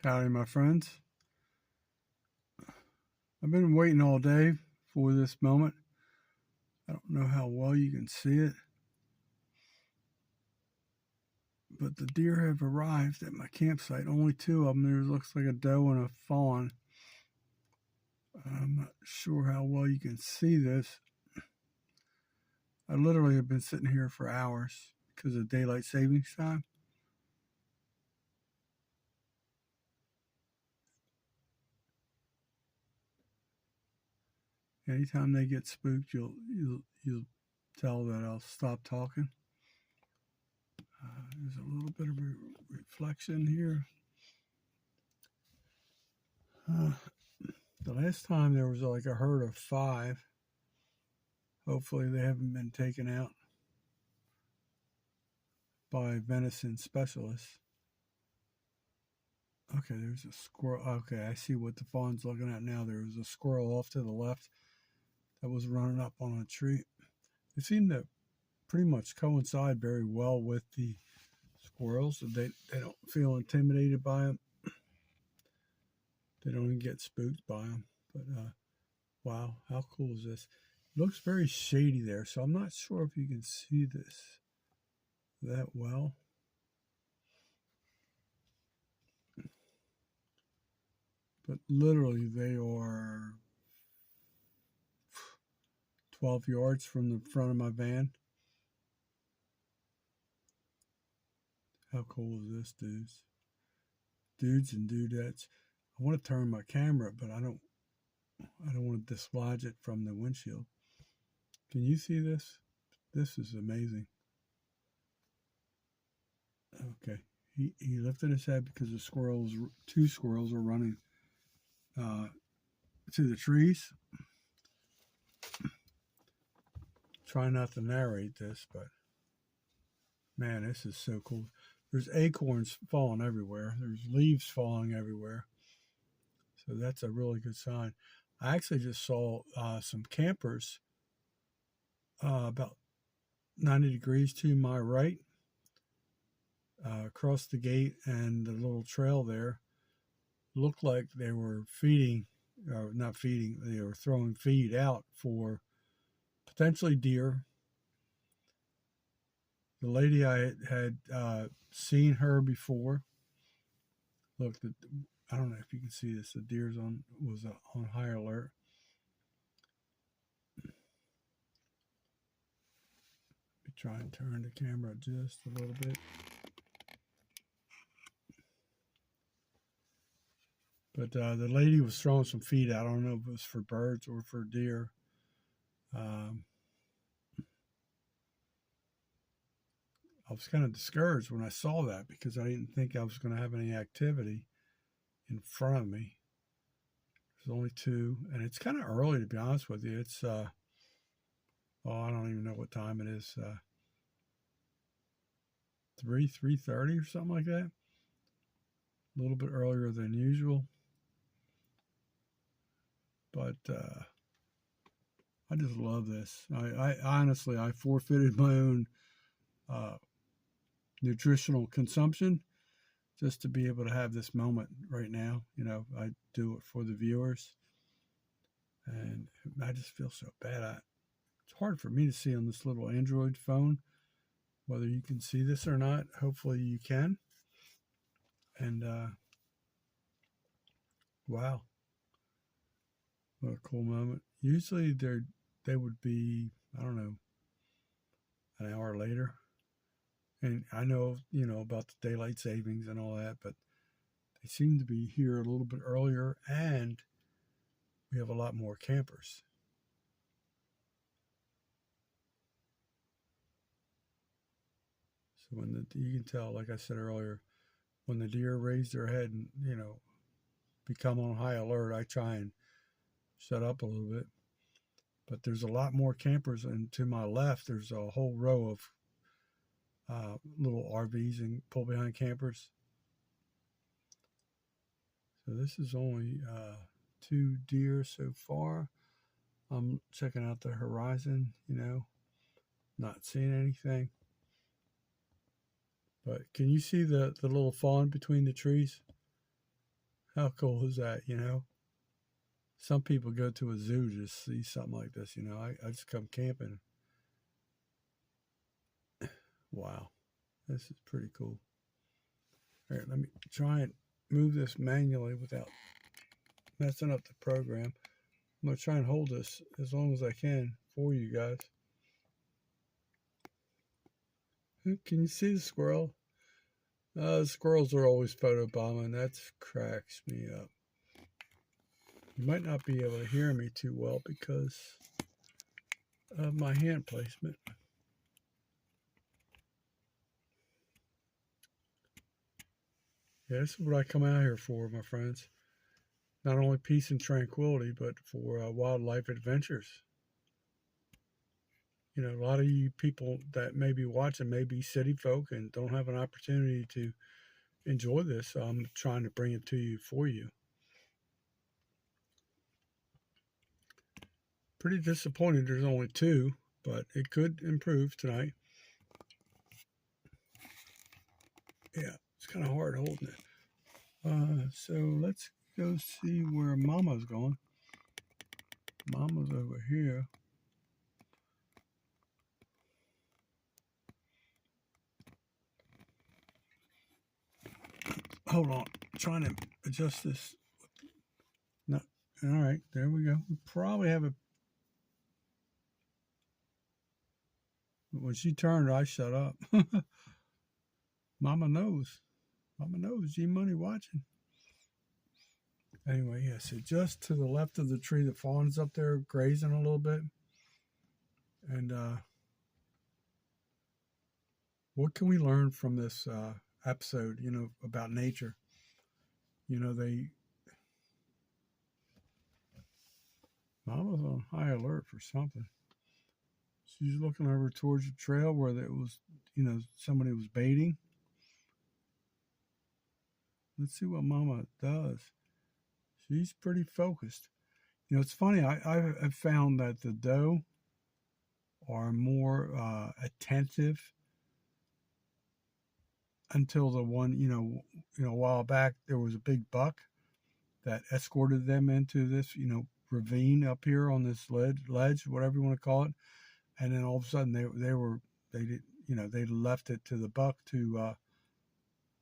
Howdy, my friends. I've been waiting all day for this moment. I don't know how well you can see it, but the deer have arrived at my campsite. Only two of them. There looks like a doe and a fawn. I'm not sure how well you can see this. I literally have been sitting here for hours because of daylight savings time. Anytime they get spooked, you'll tell that I'll stop talking. There's a little bit of reflection here. The last time there was like a herd of 5. Hopefully they haven't been taken out by venison specialists. Okay, there's a squirrel. Okay, I see what the fawn's looking at now. There was a squirrel off to the left that was running up on a tree. They seem to pretty much coincide very well with the squirrels. They don't feel intimidated by them. They don't even get spooked by them. But wow, how cool is this? It looks very shady there, so I'm not sure if you can see this that well. But literally, they are 12 yards from the front of my van. How cool is this, dudes? Dudes and dudettes. I want to turn my camera, but I don't want to dislodge it from the windshield. Can you see this? This is amazing. Okay. He lifted his head because two squirrels are running to the trees. Try not to narrate this, but man, this is so cool. There's acorns falling everywhere. There's leaves falling everywhere. So that's a really good sign. I actually just saw some campers about 90 degrees to my right across the gate, and the little trail there looked like they were feeding, or not feeding, they were throwing feed out for potentially deer. The lady I had seen her before. Look, I don't know if you can see this. The deer's was on high alert. Let me try and turn the camera just a little bit. But the lady was throwing some feed out. I don't know if it was for birds or for deer. I was kind of discouraged when I saw that because I didn't think I was going to have any activity in front of me. There's only 2, and it's kind of early, to be honest with you. It's I don't even know what time it is. 3:30 or something like that. A little bit earlier than usual. But I just love this. I honestly, I forfeited my own nutritional consumption just to be able to have this moment right now. You know, I do it for the viewers, and I just feel so bad. It's hard for me to see on this little Android phone whether you can see this or not. Hopefully you can. And wow, what a cool moment. Usually they would be, I don't know, an hour later. And I know, about the daylight savings and all that, but they seem to be here a little bit earlier, and we have a lot more campers. So you can tell, like I said earlier, when the deer raise their head and, become on high alert, I try and shut up a little bit. But there's a lot more campers, and to my left, there's a whole row of little RVs and pull-behind campers. So this is only 2 deer so far. I'm checking out the horizon, not seeing anything. But can you see the little fawn between the trees? How cool is that, you know? Some people go to a zoo to see something like this, you know. I just come camping. Wow, this is pretty cool. All right, let me try and move this manually without messing up the program. I'm going to try and hold this as long as I can for you guys. Can you see the squirrel? Squirrels are always photobombing. That cracks me up. You might not be able to hear me too well because of my hand placement. Yeah, this is what I come out here for, my friends. Not only peace and tranquility, but for wildlife adventures. You know, a lot of you people that may be watching may be city folk and don't have an opportunity to enjoy this. So I'm trying to bring it to you for you. Pretty disappointed there's only two, but it could improve tonight. Yeah, it's kind of hard holding it. So let's go see where Mama's going. Mama's over here. Hold on, I'm trying to adjust this. No, all right, there we go. We probably have a. When she turned, I shut up. Mama knows. Mama knows. G Money watching. Anyway, yeah, so just to the left of the tree, the fawn's up there grazing a little bit. And what can we learn from this episode, you know, about nature? You know, Mama's on high alert for something. She's looking over towards the trail where it was, you know, somebody was baiting. Let's see what Mama does. She's pretty focused. You know, it's funny. I've found that the doe are more attentive until the one, a while back there was a big buck that escorted them into this, ravine up here on this ledge, whatever you want to call it, and then all of a sudden they left it to the buck to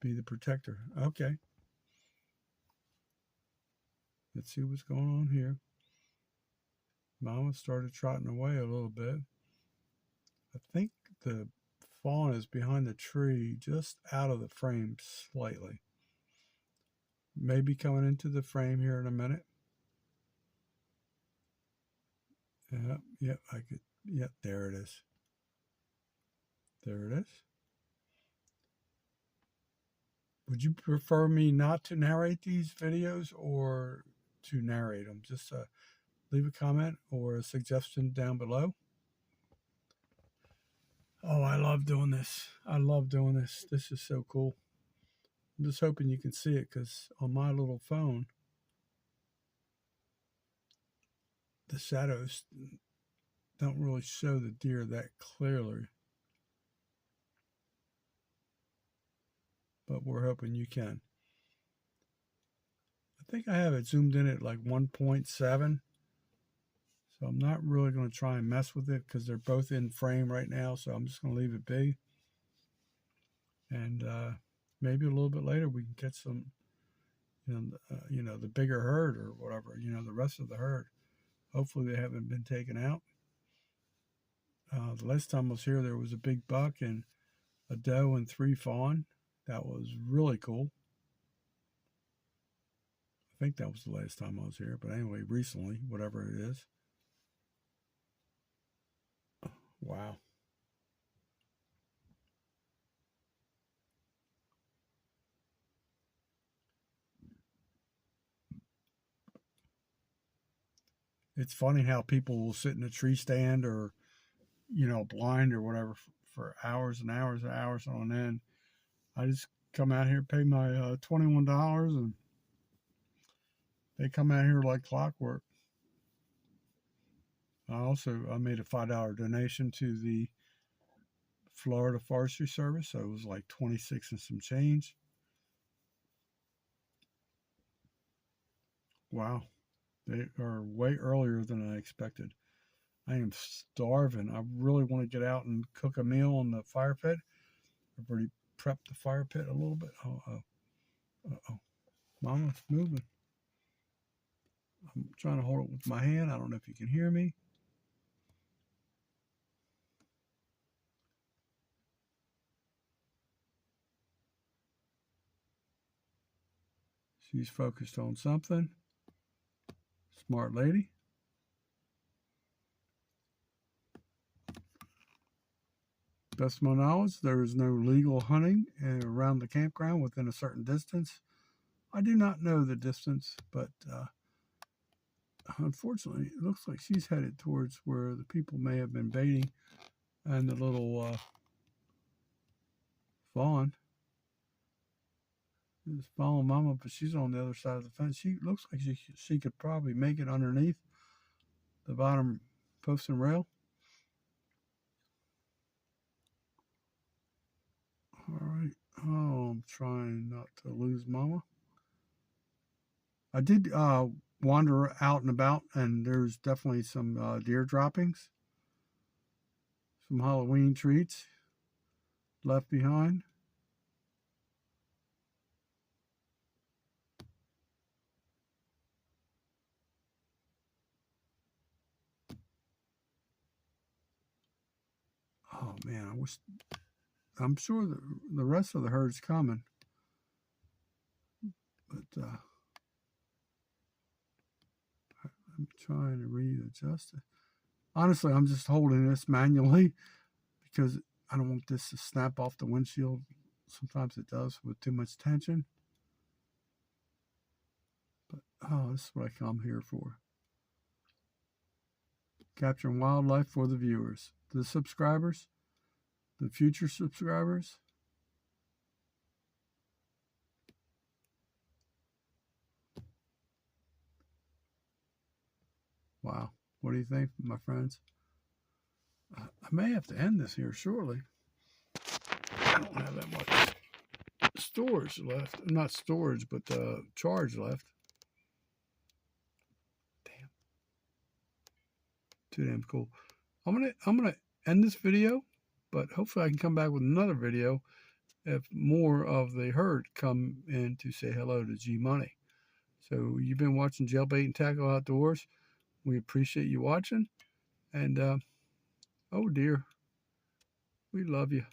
be the protector. Okay, let's see what's going on here. Mama started trotting away a little bit. I think the fawn is behind the tree, just out of the frame slightly. Maybe coming into the frame here in a minute. Yep, I could. Yep, there it is. There it is. Would you prefer me not to narrate these videos or to narrate them? Just leave a comment or a suggestion down below. Oh, I love doing this. I love doing this. This is so cool. I'm just hoping you can see it because on my little phone, the shadows don't really show the deer that clearly. But we're hoping you can. I think I have it zoomed in at like 1.7. So I'm not really going to try and mess with it because they're both in frame right now. So I'm just going to leave it be. And maybe a little bit later we can get some, the bigger herd or whatever, the rest of the herd. Hopefully they haven't been taken out. The last time I was here, there was a big buck and a doe and 3 fawn. That was really cool. I think that was the last time I was here. But anyway, recently, whatever it is. Wow. It's funny how people will sit in a tree stand or, blind or whatever for hours and hours and hours on end. I just come out here, pay my $21, and they come out here like clockwork. I made a $5 donation to the Florida Forestry Service, so it was like 26 and some change. Wow. They are way earlier than I expected. I am starving. I really want to get out and cook a meal on the fire pit. I've already prepped the fire pit a little bit. Oh. Mama's moving. I'm trying to hold it with my hand. I don't know if you can hear me. She's focused on something. Smart lady. Best of my knowledge, there is no legal hunting around the campground within a certain distance. I do not know the distance, but unfortunately, it looks like she's headed towards where the people may have been baiting, and the little fawn is following Mama, but she's on the other side of the fence. She looks like she could probably make it underneath the bottom post and rail. All right. Oh, I'm trying not to lose Mama. I did wander out and about, and there's definitely some deer droppings, some Halloween treats left behind. Oh man, I'm sure the rest of the herd's coming, but I'm trying to readjust it. Honestly, I'm just holding this manually because I don't want this to snap off the windshield. Sometimes it does with too much tension. But this is what I come here for. Capturing wildlife for the viewers, the subscribers, the future subscribers. Wow. What do you think, my friends? I may have to end this here shortly. I don't have that much storage left. Not storage, but charge left. Damn. Too damn cool. I'm gonna end this video, but hopefully I can come back with another video if more of the herd come in to say hello to G Money. So you've been watching Jailbait and Tackle Outdoors. We appreciate you watching. And oh dear, we love you.